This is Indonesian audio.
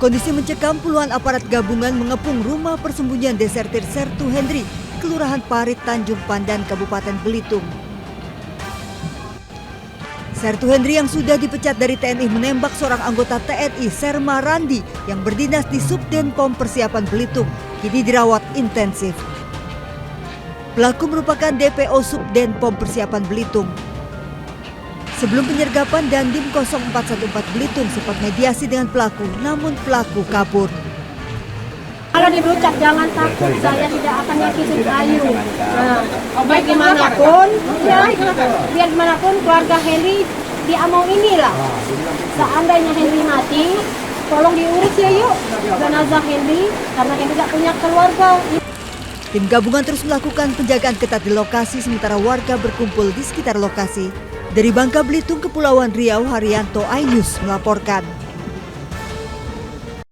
Kondisi mencekam, puluhan aparat gabungan mengepung rumah persembunyian desertir Sertu Hendri, Kelurahan Parit, Tanjung Pandan, Kabupaten Belitung. Sertu Hendri yang sudah dipecat dari TNI menembak seorang anggota TNI, Serma Randi, yang berdinas di Subdenpom Persiapan Belitung, kini dirawat intensif. Pelaku merupakan DPO Subdenpom Persiapan Belitung. Sebelum penyergapan, Dandim 0414 Belitung sempat mediasi dengan pelaku, namun pelaku kabur. Kalau diberucap jangan takut, saya tidak akan nyakitin Ayu. Biar gimanapun, biar gimanapun keluarga Henry dia mau inilah. Seandainya Henry mati, tolong diurus ya yuk jenazah Henry, karena Henry tidak punya keluarga. Tim gabungan terus melakukan penjagaan ketat di lokasi, sementara warga berkumpul di sekitar lokasi. Dari Bangka Belitung, Kepulauan Riau, Haryanto, iNews melaporkan.